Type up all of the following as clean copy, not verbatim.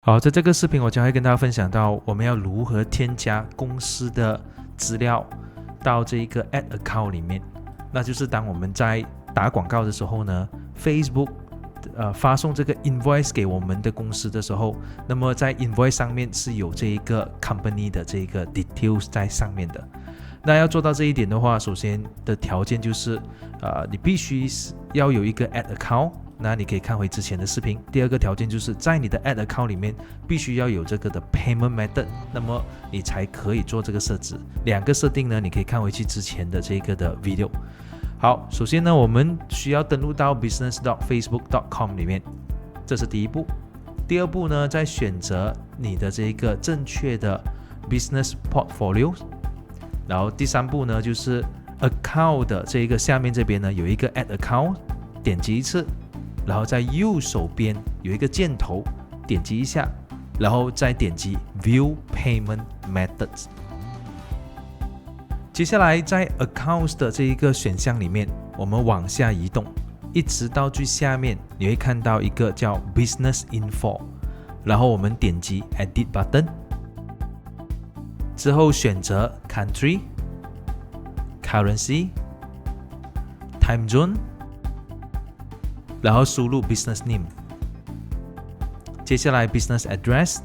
好，在这个视频我将会跟大家分享到我们要如何添加公司的资料到这一个 ad account 里面。那就是当我们在打广告的时候呢 ，Facebook 发送这个 invoice 给我们的公司的时候，那么在 invoice 上面是有这一个 company 的这个 details 在上面的。那要做到这一点的话，首先的条件就是你必须要有一个 ad account。那你可以看回之前的视频。第二个条件就是在你的 ad account 里面必须要有这个的 payment method， 那么你才可以做这个设置。两个设定呢，你可以看回去之前的这个的 video。好，首先呢，我们需要登录到 business.facebook.com 里面，这是第一步。第二步呢，再选择你的这个正确的 business portfolio。然后第三步呢，就是 account 的这个下面这边呢有一个 add account， 点击一次。然后在右手边有一个箭头，点击一下，然后再点击 View Payment Methods。接下来在 Accounts 的这一个选项里面，我们往下移动，一直到最下面，你会看到一个叫 Business Info， 然后我们点击 Edit Button， 之后选择 Country、Currency、Time Zone，然后输入 business name， 接下来 business address，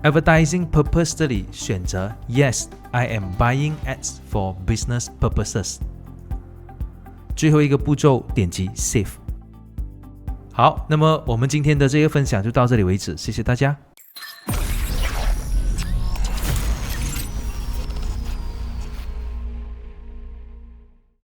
advertising purpose 这里选择 Yes, I am buying ads for business purposes。 最后一个步骤点击 Save。 好，那么我们今天的这个分享就到这里为止，谢谢大家。